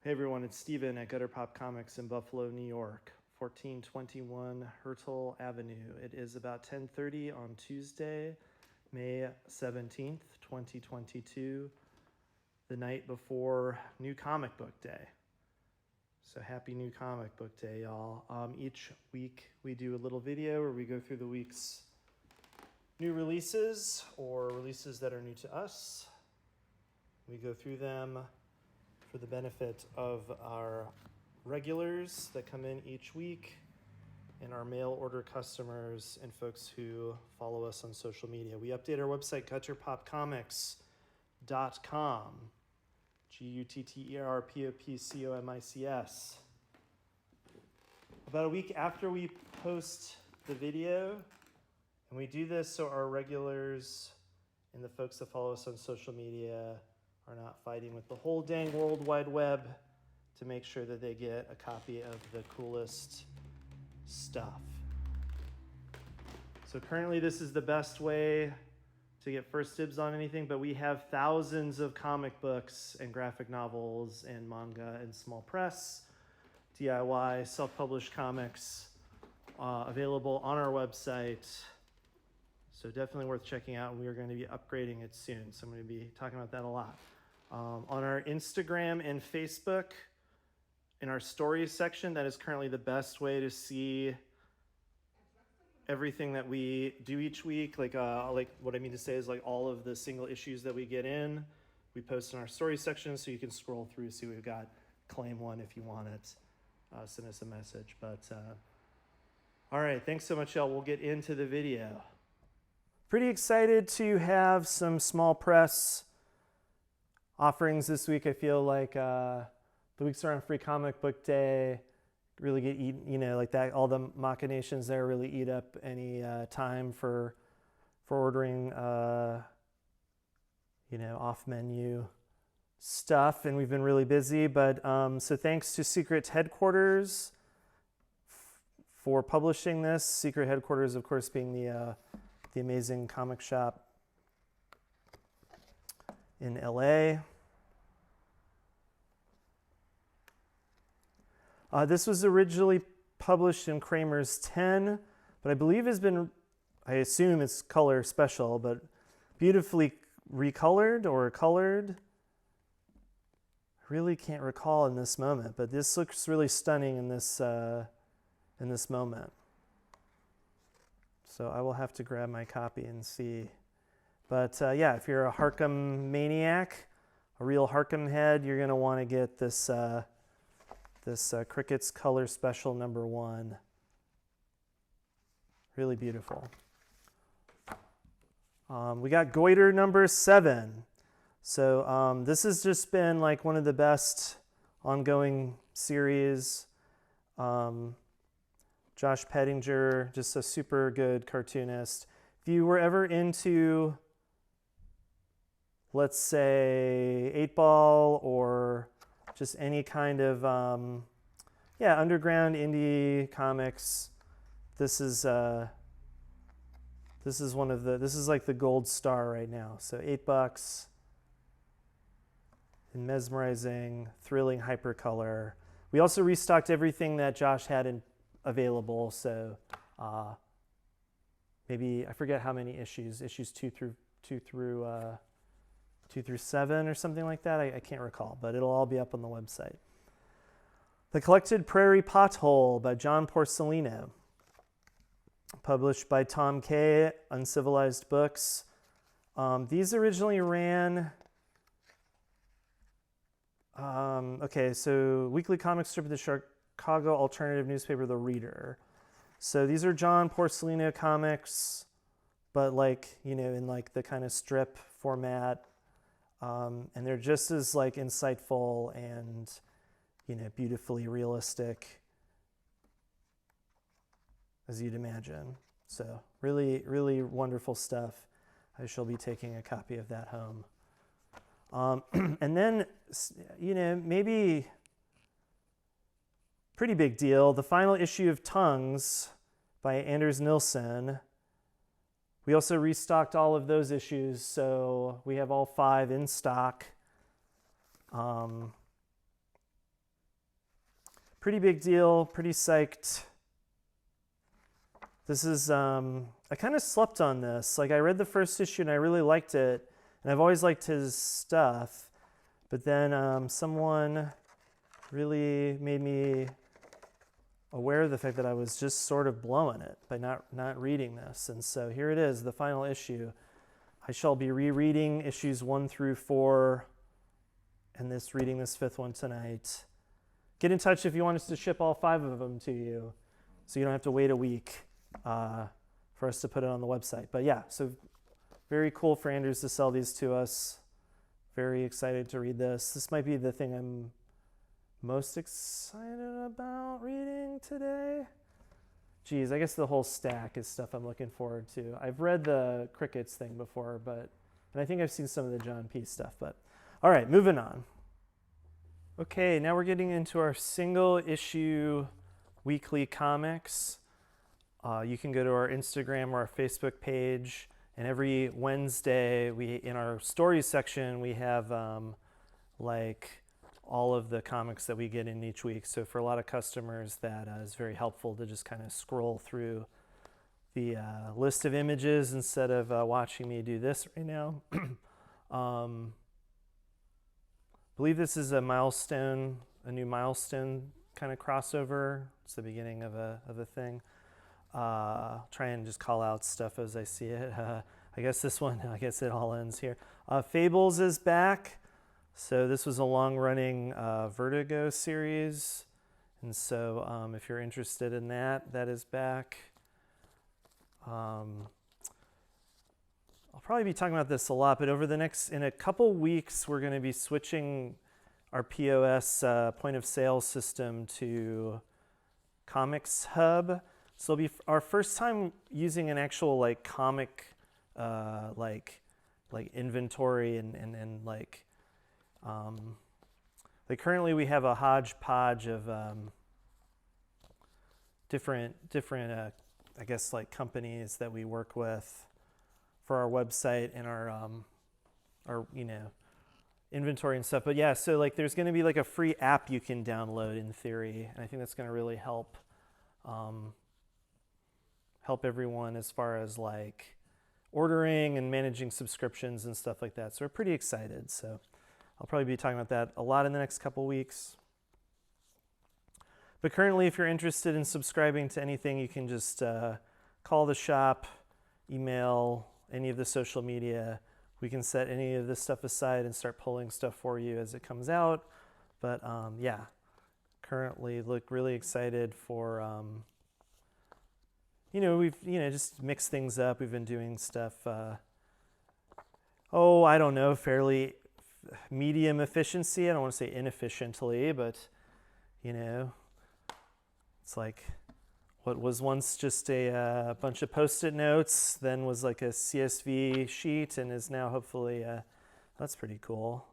Hey everyone, it's Steven at Gutter Pop Comics in Buffalo, New York, 1421 Hertel Avenue. It is about 10:30 on Tuesday, May 17th, 2022, the night before New Comic Book Day. So happy New Comic Book Day, y'all. Each week we do a little video where we go through the week's new releases or releases that are new to us. We go through them for the benefit of our regulars that come in each week and our mail order customers and folks who follow us on social media. We update our website, gutterpopcomics.com, gutterpopcomics. About a week after we post the video, and we do this so our regulars and the folks that follow us on social media are not fighting with the whole dang World Wide Web to make sure that they get a copy of the coolest stuff. So currently this is the best way to get first dibs on anything, but we have thousands of comic books and graphic novels and manga and small press, DIY, self-published comics available on our website. So definitely worth checking out. We are going to be upgrading it soon, so I'm going to be talking about that a lot. On our Instagram and Facebook, in our stories section, that is currently the best way to see everything that we do each week. Like what I mean to say is like all of the single issues that we get in, we post in our stories section, so you can scroll through, see what we've got, claim one if you want it, send us a message. But all right, thanks so much, y'all. We'll get into the video. Pretty excited to have some small press offerings this week. I feel like the weeks around Free Comic Book Day really get eaten, like that. All the machinations there really eat up any time for ordering, off-menu stuff, and we've been really busy. But so thanks to Secret Headquarters for publishing this. Secret Headquarters, of course, being the amazing comic shop in LA. This was originally published in Kramer's 10, but I believe I assume it's color special, but beautifully recolored or colored. I really can't recall in this moment, but this looks really stunning in this moment. So I will have to grab my copy and see. But yeah, if you're a Harkham maniac, a real Harkham head, you're going to want to get this Cricket's Color Special #1. Really beautiful. We got Goiter #7. So this has just been like one of the best ongoing series. Josh Pettinger, just a super good cartoonist. If you were ever into, let's say, 8-Ball or just any kind of underground indie comics, this is like the gold star right now. So $8 and mesmerizing, thrilling hypercolor. We also restocked everything that Josh had available. So maybe, I forget how many issues 2 through 7 or something like that. I can't recall, but it'll all be up on the website. The Collected Prairie Pothole by John Porcellino, published by Tom K., Uncivilized Books. These originally ran, so weekly comic strip of the Chicago alternative newspaper, The Reader. So these are John Porcellino comics, but in like the kind of strip format. And they're just as like insightful and, beautifully realistic as you'd imagine. So really, really wonderful stuff. I shall be taking a copy of that home. And then, maybe pretty big deal, the final issue of Tongues by Anders Nilsson. We also restocked all of those issues, so we have all 5 in stock. pretty big deal, pretty psyched. This is, I kind of slept on this. Like, I read the first issue and I really liked it, and I've always liked his stuff, but then someone really made me aware of the fact that I was just sort of blowing it by not reading this. And so here it is, the final issue. I shall be rereading issues 1 through 4 and reading this 5th one tonight. Get in touch if you want us to ship all 5 of them to you so you don't have to wait a week for us to put it on the website. But yeah, so very cool for Andrews to sell these to us. Very excited to read this. This might be the thing I'm most excited about reading today. Geez, I guess the whole stack is stuff I'm looking forward to. I've read the Crickets thing before, and I think I've seen some of the John P. stuff, but all right, moving on. Okay, now we're getting into our single issue weekly comics. You can go to our Instagram or our Facebook page, and every Wednesday, in our stories section, we have like all of the comics that we get in each week. So for a lot of customers, that is very helpful to just kind of scroll through the list of images instead of watching me do this right now. Believe this is a new milestone kind of crossover. It's the beginning of a thing. Try and just call out stuff as I see it. I guess it all ends here. Fables is back. So this was a long-running Vertigo series. And so if you're interested in that, that is back. I'll probably be talking about this a lot, but in a couple weeks, we're going to be switching our POS point of sale system to Comics Hub. So it'll be our first time using an actual like comic like inventory and like currently we have a hodgepodge of different I guess like companies that we work with for our website and our inventory and stuff. But yeah, so like there's going to be like a free app you can download in theory, and I think that's going to really help everyone as far as like ordering and managing subscriptions and stuff like that. So we're pretty excited. So I'll probably be talking about that a lot in the next couple weeks. But currently, if you're interested in subscribing to anything, you can just call the shop, email, any of the social media. We can set any of this stuff aside and start pulling stuff for you as it comes out. But yeah, currently look really excited for, we've, just mixed things up. We've been doing stuff, I don't know, fairly medium efficiency. I don't want to say inefficiently, but, it's like what was once just a bunch of Post-it notes, then was like a CSV sheet, and is now hopefully, that's pretty cool.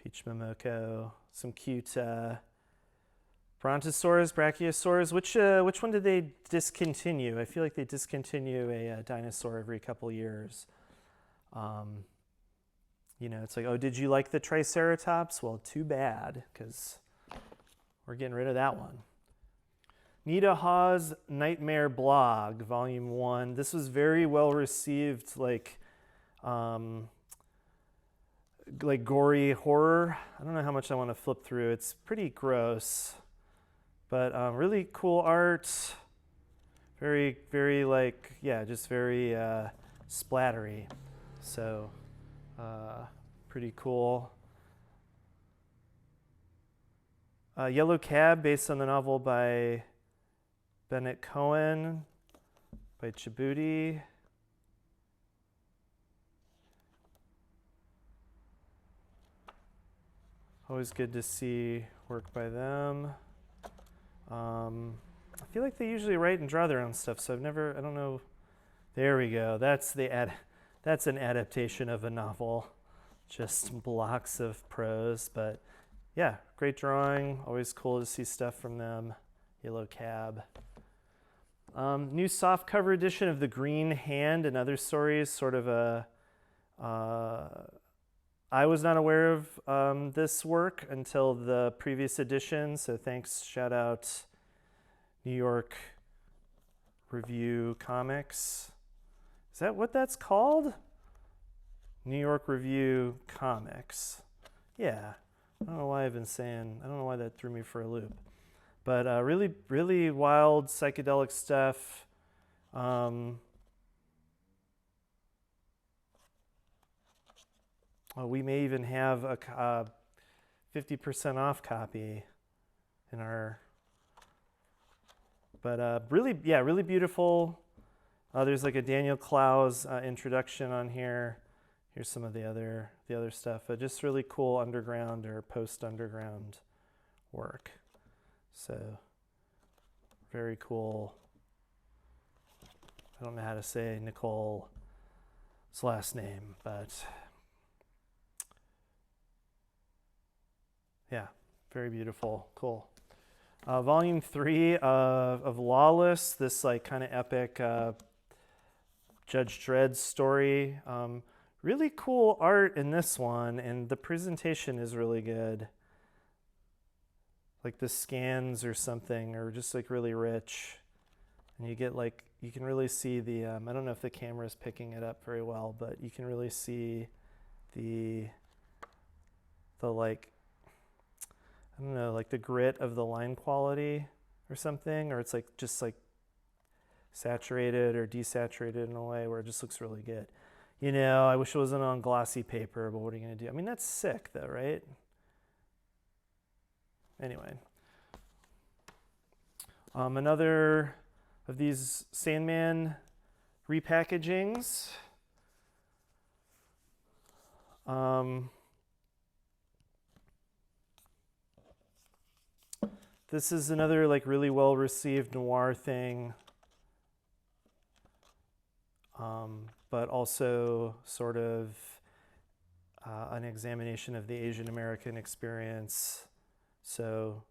Peach Momoko, some cute Brontosaurus, Brachiosaurus. Which one did they discontinue? I feel like they discontinue a dinosaur every couple years. It's like, oh, did you like the Triceratops? Well, too bad, because we're getting rid of that one. Nita Hawes' Nightmare Blog, Volume 1. This was very well received, like gory horror. I don't know how much I want to flip through. It's pretty gross, but really cool art. Very, very just very splattery. So pretty cool. Yellow Cab, based on the novel by Bennett Cohen, by Djibouti. Always good to see work by them. I feel like they usually write and draw their own stuff, so I don't know. There we go. That's an adaptation of a novel. Just blocks of prose, but yeah, great drawing. Always cool to see stuff from them. Yellow Cab. New softcover edition of The Green Hand and Other Stories, sort of a I was not aware of this work until the previous edition, so thanks, shout out New York Review Comics. Is that what that's called? New York Review Comics. Yeah, I don't know why I've been saying, I don't know why that threw me for a loop. But really, really wild psychedelic stuff. We may even have a 50% off copy in our, but really, yeah, really beautiful. There's like a Daniel Clowes introduction on here. Here's some of the other stuff. Just really cool underground or post-underground work. So very cool. I don't know how to say Nicole's last name, but yeah, very beautiful, cool. Volume 3 of Lawless, this like kind of epic Judge Dredd story. Really cool art in this one, and the presentation is really good. Like the scans or something are just like really rich, and you get like, you can really see the I don't know if the camera is picking it up very well, but you can really see the like, I don't know, like the grit of the line quality or something, or it's like just like saturated or desaturated in a way where it just looks really good. You know, I wish it wasn't on glossy paper, but what are you gonna do? I mean, that's sick though, right? Anyway, another of these Sandman repackagings. This is another like really well received noir thing, but also sort of an examination of the Asian American experience. So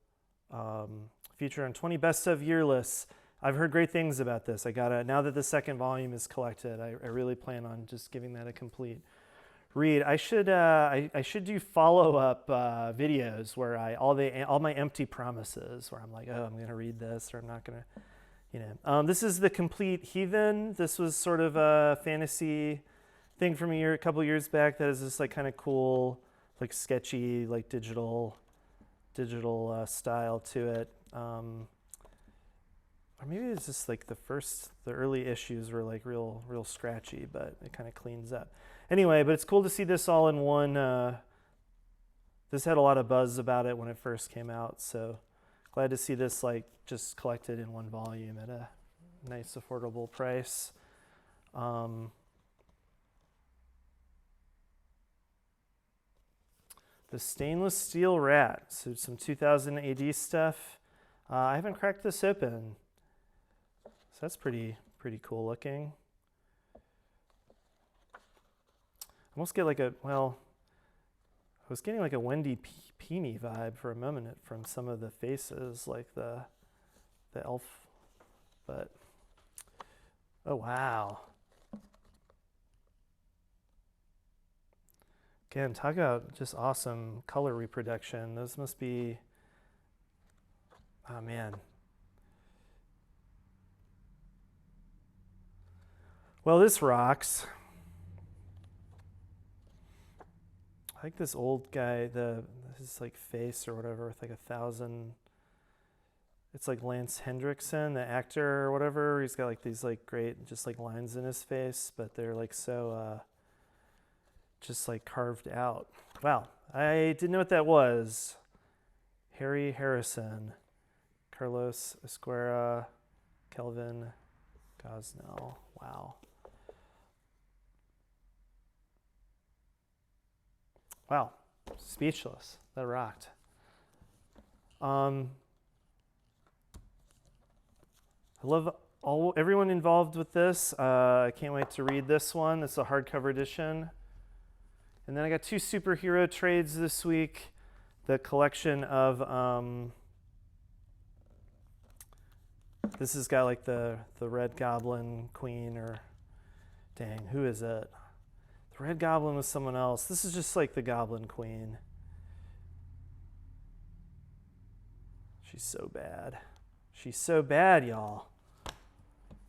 feature on 20 best of year lists. I've heard great things about this. Now that the second volume is collected, I really plan on just giving that a complete read. I should do follow-up videos where all my empty promises, where I'm like, oh, I'm gonna read this, or I'm not gonna, you know. This is The Complete Heathen. This was sort of a fantasy thing from a couple years back that is this like kind of cool, like sketchy, like digital style to it. Or maybe it's just like the early issues were like real scratchy, but it kind of cleans up. Anyway, but it's cool to see this all in one. This had a lot of buzz about it when it first came out, so glad to see this like just collected in one volume at a nice affordable price. The Stainless Steel Rat, so some 2000 AD stuff. I haven't cracked this open, so that's pretty cool looking. I almost get like I was getting like a Wendy Pini vibe for a moment from some of the faces, like the elf, but oh wow. Again, talk about just awesome color reproduction. Those must be, oh man. Well, this rocks. I like this old guy, his like face or whatever with like 1,000. It's like Lance Hendrickson, the actor or whatever. He's got like these like great just like lines in his face, but they're like so just like carved out. Wow, I didn't know what that was. Harry Harrison, Carlos Esquera, Kelvin Gosnell. Wow. Wow, speechless. That rocked. I love everyone involved with this. I can't wait to read this one. It's a hardcover edition. And then I got 2 superhero trades this week. The collection of, this has got like the Red Goblin Queen, or dang, who is it? The Red Goblin was someone else. This is just like the Goblin Queen. She's so bad. She's so bad, y'all.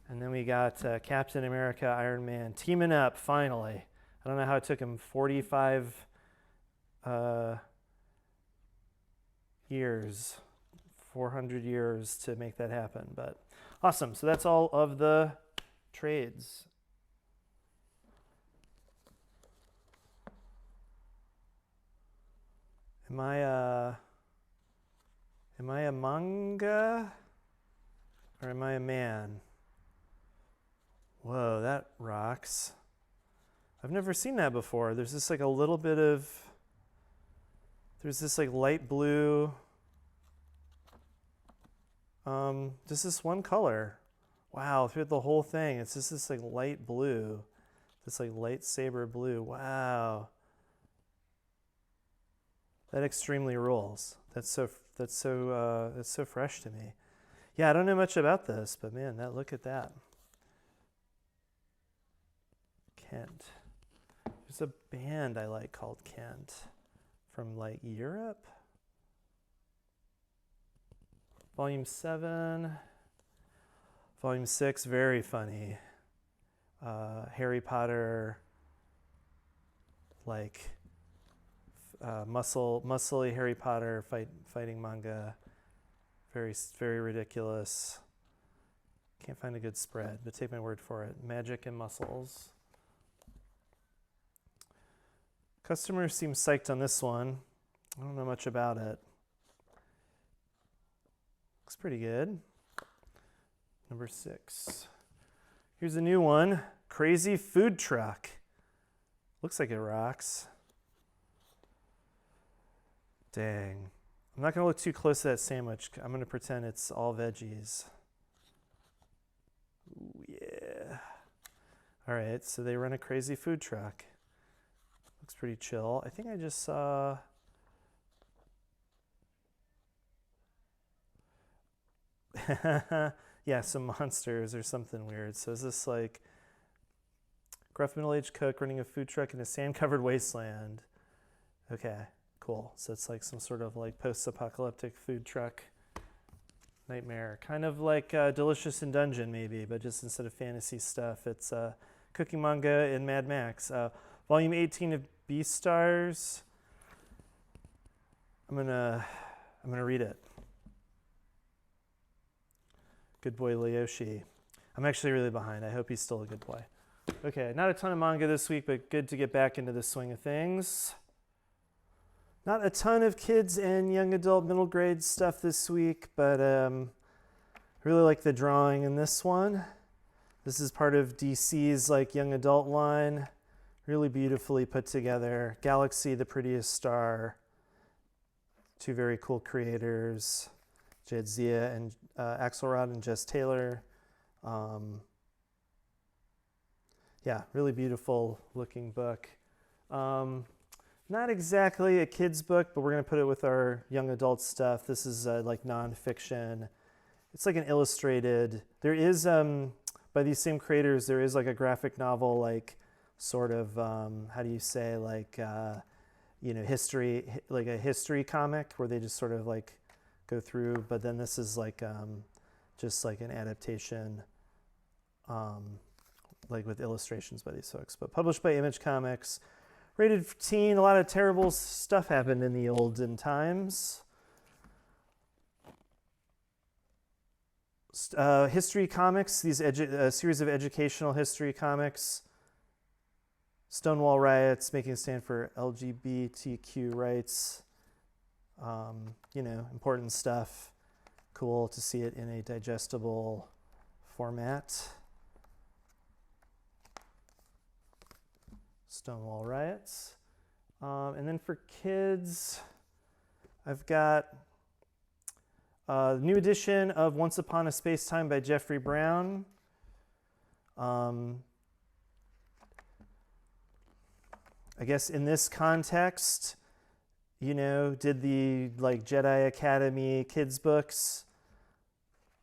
And then we got Captain America, Iron Man teaming up finally. I don't know how it took him 45 years, 400 years to make that happen, but awesome. So that's all of the trades. Am I a manga or am I a man? Whoa, that rocks. I've never seen that before. There's this like a little bit of, there's this like light blue, just this one color. Wow, through the whole thing, it's just this like light blue, this like lightsaber blue. Wow. That extremely rules. That's so fresh to me. Yeah, I don't know much about this, but man, look at that. Kent. There's a band I like called Kent from like Europe. Volume 7. Volume 6, very funny. Harry Potter, like muscly Harry Potter fighting manga. Very, very ridiculous. Can't find a good spread, but take my word for it. Magic and muscles. Customers seem psyched on this one. I don't know much about it. Looks pretty good. Number 6. Here's a new one. Crazy Food Truck. Looks like it rocks. Dang. I'm not going to look too close to that sandwich. I'm going to pretend it's all veggies. Ooh, yeah. All right, so they run a crazy food truck. Looks pretty chill. I think I just saw... yeah, some monsters or something weird. So is this like gruff middle-aged cook running a food truck in a sand-covered wasteland? Okay, cool. So it's like some sort of like post-apocalyptic food truck nightmare. Kind of like Delicious in Dungeon maybe, but just instead of fantasy stuff, it's cooking manga in Mad Max. Volume 18 of Beastars. I'm gonna read it. Good boy Leoshi. I'm actually really behind. I hope he's still a good boy. Okay, not a ton of manga this week, but good to get back into the swing of things. Not a ton of kids and young adult middle grade stuff this week, but I really like the drawing in this one. This is part of DC's like young adult line. Really beautifully put together. Galaxy, the Prettiest Star. Two very cool creators. Jadzia and Axelrod and Jess Taylor. Yeah, really beautiful looking book. Not exactly a kid's book, but we're going to put it with our young adult stuff. This is like nonfiction. It's like an illustrated. There is, by these same creators, there is like a graphic novel, like sort of, how do you say, like, history, like a history comic where they just sort of like go through, but then this is like just like an adaptation, like with illustrations by these folks, but published by Image Comics, rated for teen. A lot of terrible stuff happened in the olden times. History comics, these series of educational history comics. Stonewall riots, making a stand for LGBTQ rights. Important stuff. Cool to see it in a digestible format. Stonewall riots. And then for kids, I've got a new edition of Once Upon a Space-Time by Jeffrey Brown. I guess in this context, did the like Jedi Academy kids books,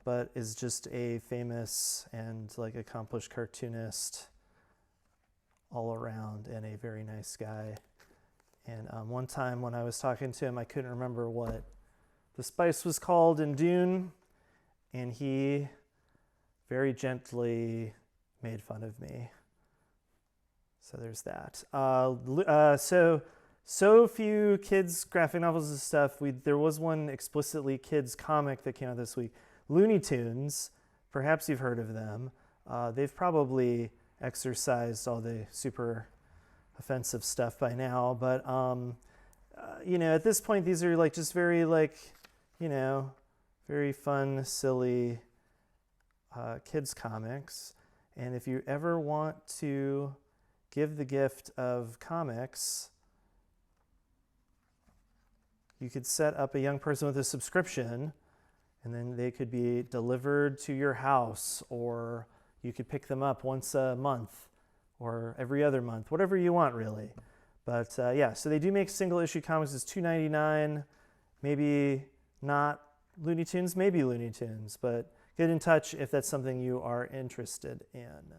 but is just a famous and like accomplished cartoonist. all around and a very nice guy. And one time when I was talking to him, I couldn't remember what the spice was called in Dune, and he very gently made fun of me. So there's that. So few kids graphic novels and stuff. There was one explicitly kids comic that came out this week. Looney Tunes, perhaps you've heard of them. They've probably exercised all the super offensive stuff by now, but at this point, these are like just very very fun, silly kids comics. And if you ever want to give the gift of comics, you could set up a young person with a subscription, and then they could be delivered to your house, or you could pick them up once a month or every other month, whatever you want, really. But so they do make single issue comics. It's $2.99, maybe not Looney Tunes, maybe Looney Tunes, but get in touch if that's something you are interested in.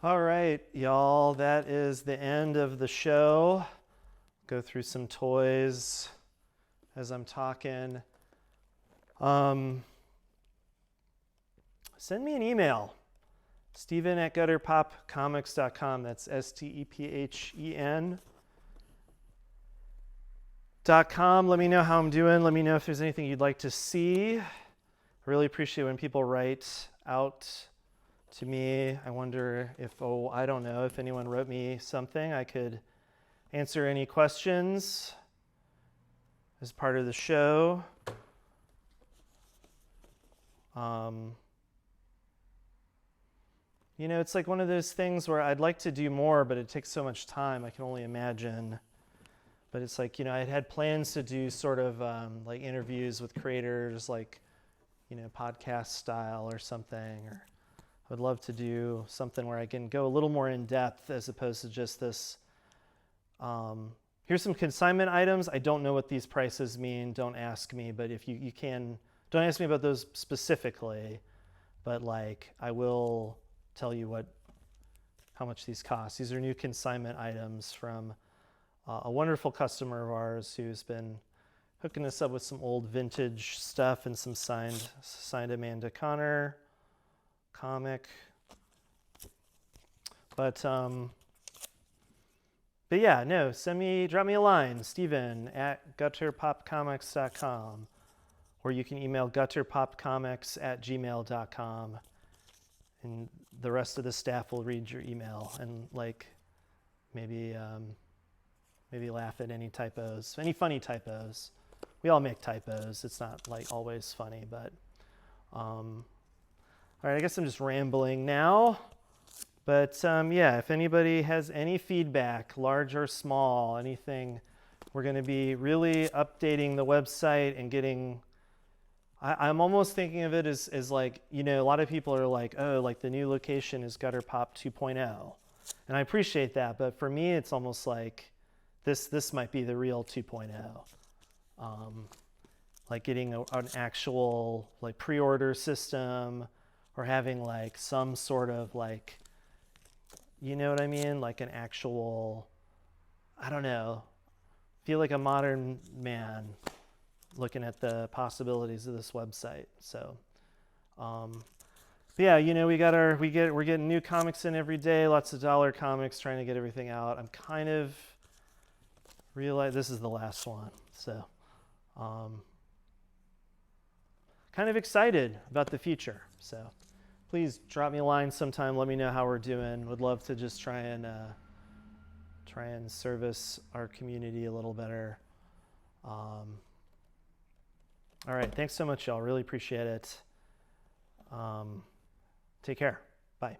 All right, y'all, that is the end of the show. Go through some toys as I'm talking. Send me an email, Stephen@gutterpopcomics.com. That's STEPHEN.com. Let me know how I'm doing. Let me know if there's anything you'd like to see. I really appreciate when people write out to me. I wonder if, I don't know, if anyone wrote me something, I could answer any questions as part of the show. It's like one of those things where I'd like to do more, but it takes so much time, I can only imagine. But it's like, I had plans to do sort of like interviews with creators, like, podcast style or something. Or I would love to do something where I can go a little more in depth as opposed to just this. Here's some consignment items. I don't know what these prices mean. Don't ask me. But if you can, don't ask me about those specifically. But like, I will tell you how much these cost. These are new consignment items from a wonderful customer of ours who's been hooking us up with some old vintage stuff and some signed Amanda Connor comic. But yeah, no, drop me a line, Stephen@gutterpopcomics.com, or you can email gutterpopcomics@gmail.com, and the rest of the staff will read your email and maybe laugh at any typos, any funny typos. We all make typos. It's not always funny, but all right, I guess I'm just rambling now. But if anybody has any feedback, large or small, anything, we're going to be really updating the website and getting. I'm almost thinking of it as like, a lot of people are like, oh, like the new location is Gutter Pop 2.0. And I appreciate that, but for me, it's almost like this might be the real 2.0. Like getting an actual pre-order system, or having some sort of you know what I mean? Like an actual, I don't know, feel like a modern man looking at the possibilities of this website. So, we're getting new comics in every day, lots of dollar comics, trying to get everything out. I'm kind of realize this is the last one. So, kind of excited about the future. So, please drop me a line sometime. Let me know how we're doing. Would love to just try and service our community a little better. All right, thanks so much, y'all. Really appreciate it. Take care. Bye.